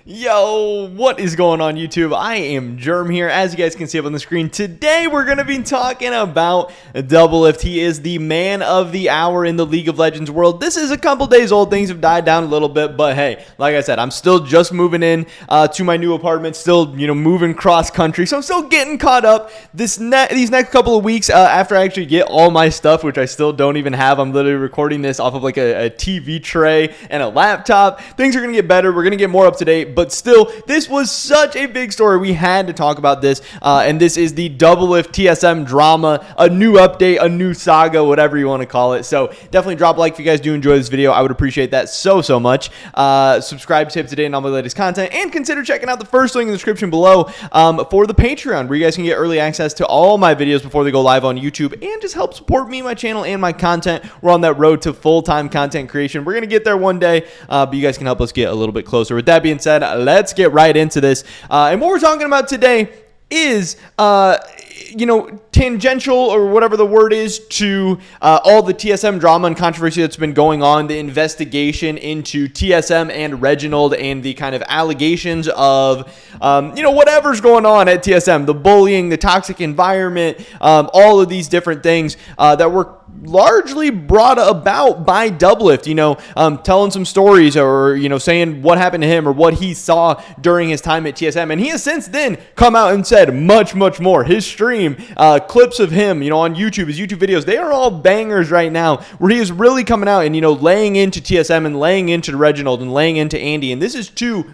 Yo, what is going on YouTube? I am Germ here, as you guys can see up on the screen. Today we're going to be talking about Doublelift. He is the man of the hour in the League of Legends world. This is a couple days old. Things have died down a little bit, but hey, like I said, I'm still just moving in to my new apartment, still, moving cross country, so I'm still getting caught up. These next couple of weeks, after I actually get all my stuff, which I still don't even have, I'm literally recording this off of like a TV tray and a laptop. Things are going to get better. We're going to get more up to date. But still, this was such a big story. We had to talk about this, and this is the Doublelift TSM drama, a new update, a new saga, whatever you want to call it. So definitely drop a like if you guys do enjoy this video. I would appreciate that so much. Subscribe to stay up to date on all my latest content, and consider checking out the first link in the description below for the Patreon, where you guys can get early access to all my videos before they go live on YouTube, and just help support me, my channel, and my content. We're on that road to full-time content creation. We're going to get there one day, but you guys can help us get a little bit closer. With that being said, let's get right into this. And what we're talking about today is, tangential, or whatever the word is, to all the TSM drama and controversy that's been going on, the investigation into TSM and Reginald, and the kind of allegations of, whatever's going on at TSM, the bullying, the toxic environment, all of these different things that were largely brought about by Doublelift, telling some stories, or, saying what happened to him or what he saw during his time at TSM. And he has since then come out and said much more. His stream, clips of him, on YouTube, his YouTube videos, they are all bangers right now, where he is really coming out and, laying into TSM and laying into Reginald and laying into Andy. And this is two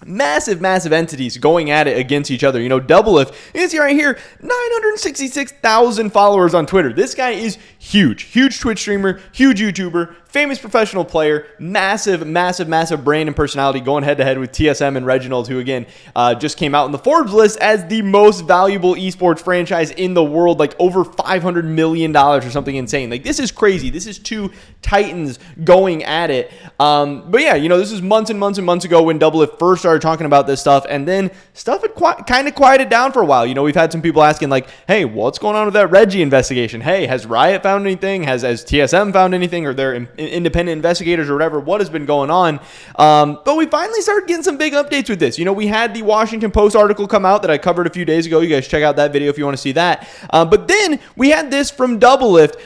massive entities going at it against each other. Doublelift is right here, 966,000 followers on Twitter. This guy is huge Twitch streamer, huge YouTuber, famous professional player, massive brand and personality, going head to head with TSM and Reginald, who again just came out in the Forbes list as the most valuable esports franchise in the world, like over $500 million or something insane. Like, this is crazy. This is two titans going at it. But yeah, this is months and months ago when Doublelift first started talking about this stuff, and then stuff had kind of quieted down for a while. We've had some people asking like, hey, what's going on with that Reggie investigation? Hey, has Riot found anything? Has TSM found anything? Or their independent investigators or whatever? What has been going on? But we finally started getting some big updates with this. We had the Washington Post article come out that I covered a few days ago. You guys check out that video if you want to see that. But then we had this from Doublelift.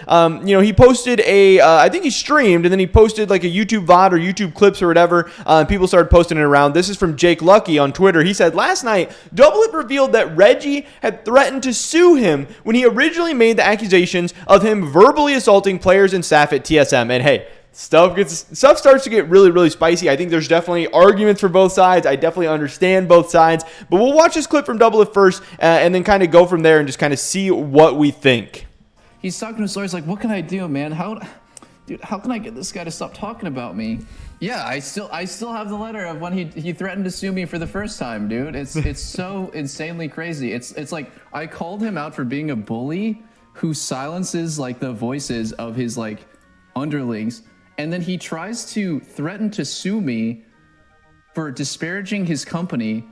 He posted I think he streamed, and then he posted like a YouTube VOD or YouTube clips or whatever. People started posting it around. This is from Jake Lucky on Twitter. He said, last night, Doublelift revealed that Reggie had threatened to sue him when he originally made the accusations of him verbally assaulting players and staff at TSM. And hey, stuff starts to get really spicy. I think there's definitely arguments for both sides. I definitely understand both sides, but we'll watch this clip from Doublelift first, and then kind of go from there and just kind of see what we think. He's talking to his lawyers like, what can I do, man? How can I get this guy to stop talking about me? Yeah, I still have the letter of when he threatened to sue me for the first time, dude. It's so insanely crazy. It's like, I called him out for being a bully who silences like the voices of his like underlings, and then he tries to threaten to sue me for disparaging his company.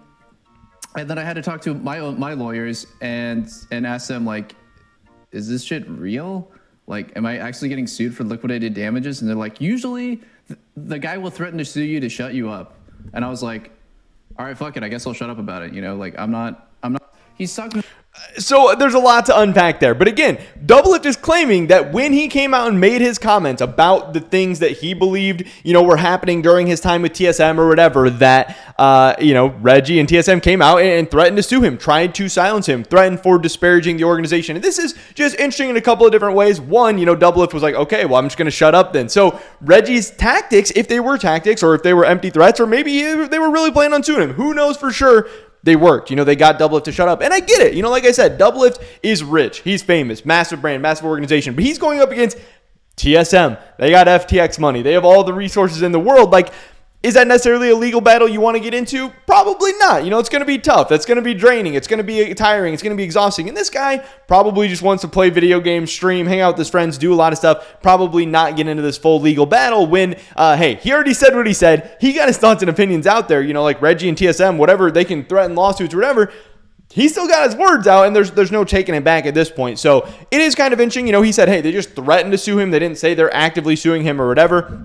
And then I had to talk to my lawyers and ask them like, is this shit real? Like, am I actually getting sued for liquidated damages? And they're like, usually the guy will threaten to sue you to shut you up. And I was like, all right, fuck it. I guess I'll shut up about it. Like, I'm not, he's talking. So there's a lot to unpack there. But again, Doublelift is claiming that when he came out and made his comments about the things that he believed, were happening during his time with TSM or whatever, that, Reggie and TSM came out and threatened to sue him, tried to silence him, threatened for disparaging the organization. And this is just interesting in a couple of different ways. One, Doublelift was like, okay, well, I'm just going to shut up then. So Reggie's tactics, if they were tactics or if they were empty threats, or maybe they were really planning on suing him, who knows for sure. They worked. They got Doublelift to shut up. And I get it. Like I said, Doublelift is rich. He's famous. Massive brand, massive organization. But he's going up against TSM. They got FTX money. They have all the resources in the world. Like, is that necessarily a legal battle you want to get into? Probably not. It's going to be tough. That's going to be draining. It's going to be tiring. It's going to be exhausting. And this guy probably just wants to play video games, stream, hang out with his friends, do a lot of stuff. Probably not get into this full legal battle when, hey, he already said what he said. He got his thoughts and opinions out there. Like Reggie and TSM, whatever, they can threaten lawsuits or whatever. He still got his words out, and there's no taking it back at this point. So it is kind of interesting. He said, hey, they just threatened to sue him. They didn't say they're actively suing him or whatever.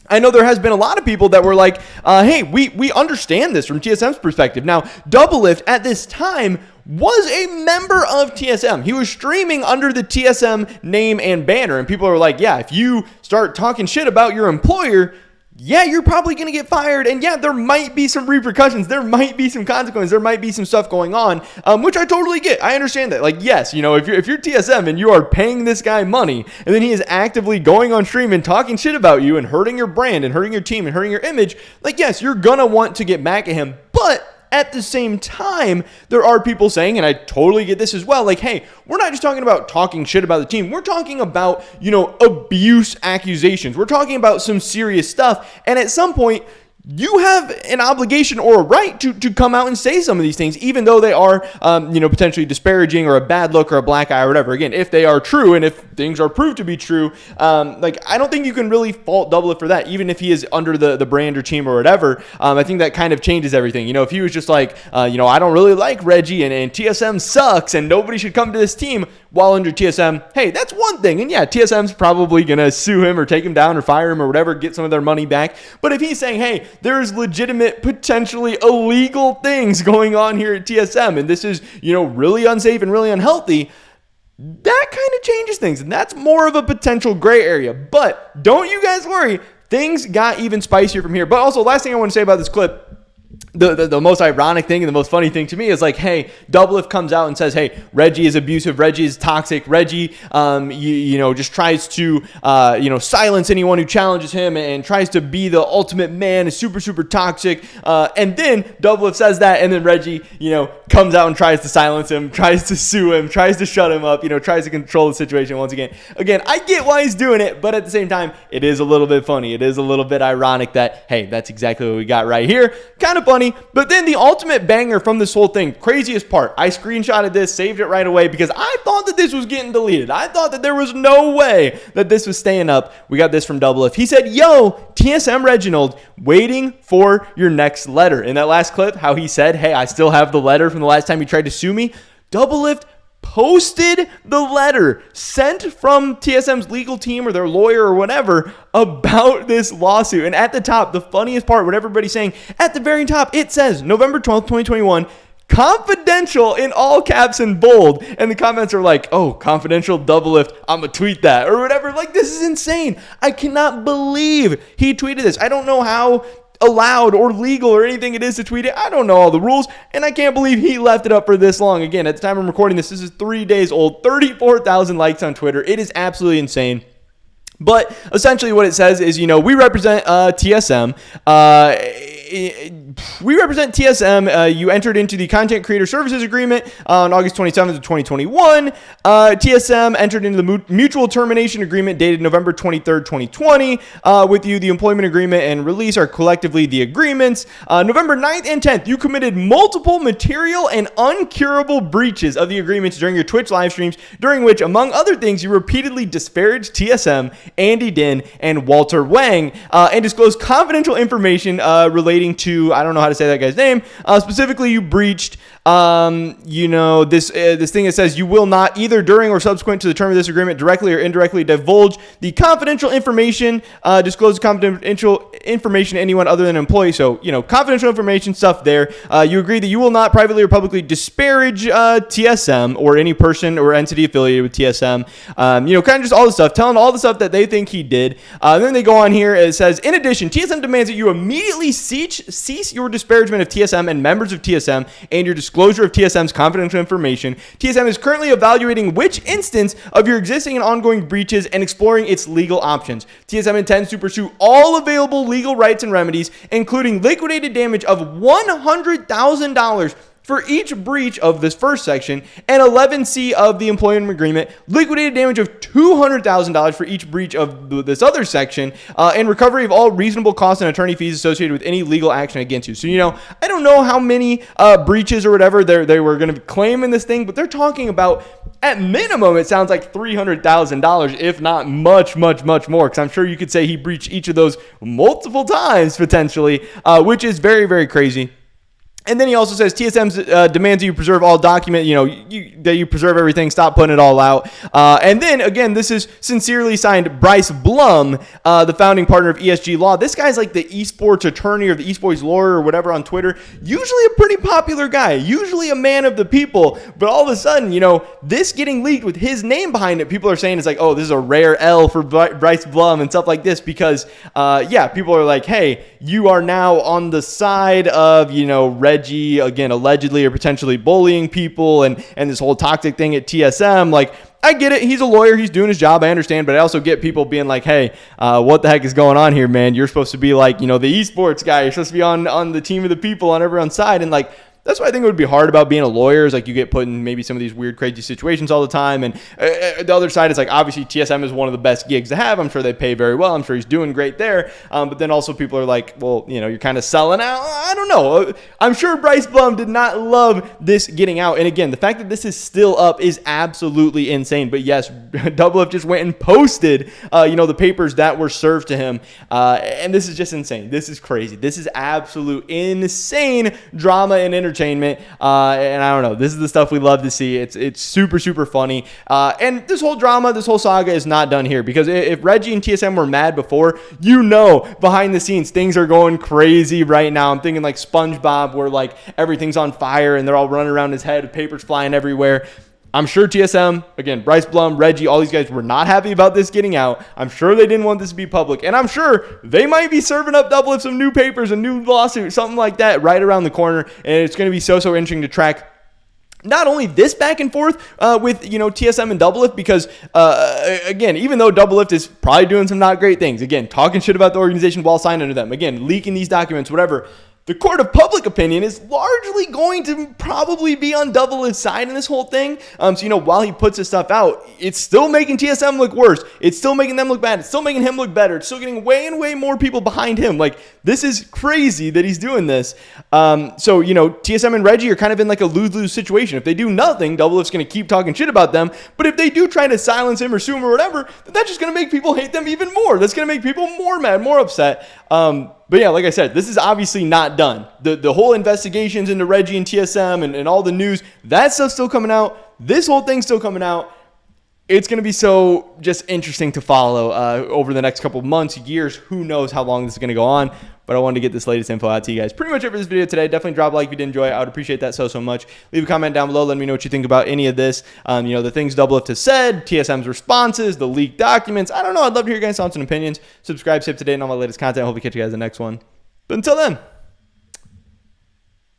I know there has been a lot of people that were like, hey, we understand this from TSM's perspective. Now, Doublelift at this time was a member of TSM. He was streaming under the TSM name and banner. And people are like, yeah, if you start talking shit about your employer, yeah, you're probably going to get fired. And yeah, there might be some repercussions. There might be some consequences. There might be some stuff going on, which I totally get. I understand that. Like, yes, if you're TSM and you are paying this guy money, and then he is actively going on stream and talking shit about you and hurting your brand and hurting your team and hurting your image, like, yes, you're going to want to get back at him. But at the same time, there are people saying, and I totally get this as well, like, hey, we're not just talking about talking shit about the team. We're talking about, abuse accusations. We're talking about some serious stuff. And at some point, you have an obligation or a right to come out and say some of these things, even though they are, potentially disparaging or a bad look or a black eye or whatever. Again, if they are true and if things are proved to be true, I don't think you can really fault Doublelift for that, even if he is under the brand or team or whatever. I think that kind of changes everything. If he was just like, I don't really like Reggie and TSM sucks and nobody should come to this team while under TSM, hey, that's one thing. And yeah, TSM's probably going to sue him or take him down or fire him or whatever, get some of their money back. But if he's saying, hey, there's legitimate, potentially illegal things going on here at TSM, and this is, really unsafe and really unhealthy, that kind of changes things. And that's more of a potential gray area. But don't you guys worry, things got even spicier from here. But also, last thing I want to say about this clip, the most ironic thing and the most funny thing to me is like, hey, Doublelift comes out and says, hey, Reggie is abusive, Reggie is toxic, Reggie, just tries to, silence anyone who challenges him and tries to be the ultimate man, is super, super toxic. And then Doublelift says that, and then Reggie, comes out and tries to silence him, tries to sue him, tries to shut him up, tries to control the situation once again. Again, I get why he's doing it, but at the same time, it is a little bit funny. It is a little bit ironic that, hey, that's exactly what we got right here. Kind of funny. But then the ultimate banger from this whole thing, craziest part, I screenshotted this, saved it right away because I thought that this was getting deleted. I thought that there was no way that this was staying up. We got this from Doublelift. He said, yo, TSM Reginald, waiting for your next letter. In that last clip, how he said, hey, I still have the letter from the last time you tried to sue me. Doublelift posted the letter sent from TSM's legal team or their lawyer or whatever about this lawsuit. And at the top, the funniest part, what everybody's saying, at the very top, it says November 12th, 2021, confidential in all caps and bold. And the comments are like, oh, confidential Doublelift, I'm going to tweet that or whatever. Like, this is insane. I cannot believe he tweeted this. I don't know how allowed or legal or anything it is to tweet it. I don't know all the rules, and I can't believe he left it up for this long. Again, at the time I'm recording this is 3 days old, 34,000 likes on Twitter. It is absolutely insane. But essentially what it says is, we represent TSM. We represent TSM. You entered into the Content Creator Services Agreement on August 27th of 2021. TSM entered into the Mutual Termination Agreement dated November 23rd, 2020. With you, the Employment Agreement and Release are collectively the agreements. November 9th and 10th, you committed multiple material and uncurable breaches of the agreements during your Twitch live streams, during which, among other things, you repeatedly disparaged TSM, Andy Din, and Walter Wang, and disclosed confidential information relating to, I don't know how to say that guy's name. Specifically, you breached, this thing that says you will not, either during or subsequent to the term of this agreement, directly or indirectly divulge the confidential information, disclose confidential information to anyone other than an employee. So, confidential information stuff there. You agree that you will not privately or publicly disparage TSM or any person or entity affiliated with TSM. Kind of just all the stuff, telling all the stuff that they think he did. Then they go on here. It says, in addition, TSM demands that you immediately cease your disparagement of TSM and members of TSM and your disclosure of TSM's confidential information. TSM is currently evaluating which instance of your existing and ongoing breaches and exploring its legal options. TSM intends to pursue all available legal rights and remedies, including liquidated damage of $100,000 for each breach of this first section, and 11C of the employment agreement, liquidated damage of $200,000 for each breach of this other section, and recovery of all reasonable costs and attorney fees associated with any legal action against you. So, I don't know how many breaches or whatever they were going to claim in this thing, but they're talking about, at minimum, it sounds like $300,000, if not much, much, much more, because I'm sure you could say he breached each of those multiple times, potentially, which is very, very crazy. And then he also says TSM demands that you preserve all document, that you preserve everything, stop putting it all out. And then again, this is sincerely signed Bryce Blum, the founding partner of ESG Law. This guy's like the esports attorney or the esports lawyer or whatever on Twitter. Usually a pretty popular guy, usually a man of the people. But all of a sudden, this getting leaked with his name behind it, people are saying it's like, oh, this is a rare L for Bryce Blum and stuff like this because, people are like, hey, you are now on the side of, Reggie, again, allegedly or potentially bullying people and this whole toxic thing at TSM. Like, I get it. He's a lawyer. He's doing his job. I understand. But I also get people being like, hey, what the heck is going on here, man? You're supposed to be like, the esports guy. You're supposed to be on the team of the people on everyone's side. And like, that's why I think it would be hard about being a lawyer is like you get put in maybe some of these weird, crazy situations all the time. And the other side is like, obviously TSM is one of the best gigs to have. I'm sure they pay very well. I'm sure he's doing great there. But then also people are like, well, you're kind of selling out. I don't know. I'm sure Bryce Blum did not love this getting out. And again, the fact that this is still up is absolutely insane. But yes, Doublelift just went and posted, the papers that were served to him. And this is just insane. This is crazy. This is absolute insane drama and entertainment. And I don't know. This is the stuff we love to see. It's super, super funny. And this whole drama, this whole saga is not done here because if Reggie and TSM were mad before, behind the scenes, things are going crazy right now. I'm thinking like SpongeBob where like everything's on fire and they're all running around his head with papers flying everywhere. I'm sure TSM, again, Bryce Blum, Reggie, all these guys were not happy about this getting out. I'm sure they didn't want this to be public. And I'm sure they might be serving up Doublelift some new papers, a new lawsuit, something like that right around the corner. And it's going to be so interesting to track not only this back and forth with, TSM and Doublelift because, again, even though Doublelift is probably doing some not great things, again, talking shit about the organization while signed under them, again, leaking these documents, whatever, the court of public opinion is largely going to probably be on Doublelift's side in this whole thing. So, while he puts his stuff out, it's still making TSM look worse. It's still making them look bad. It's still making him look better. It's still getting way and way more people behind him. Like, this is crazy that he's doing this. So, TSM and Reggie are kind of in like a lose-lose situation. If they do nothing, Doublelift's going to keep talking shit about them. But if they do try to silence him or sue him or whatever, then that's just going to make people hate them even more. That's going to make people more mad, more upset. But yeah, like I said, this is obviously not done. The whole investigations into Reggie and TSM and all the news, that stuff's still coming out. This whole thing's still coming out. It's going to be so just interesting to follow over the next couple of months, years. Who knows how long this is going to go on. But I wanted to get this latest info out to you guys. Pretty much it for this video today. Definitely drop a like if you did enjoy it. I would appreciate that so much. Leave a comment down below. Let me know what you think about any of this. The things Doublelift has said, TSM's responses, the leaked documents. I don't know. I'd love to hear your guys' thoughts and opinions. Subscribe, stay up to date on all my latest content. I hope to catch you guys in the next one. But until then,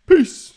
peace.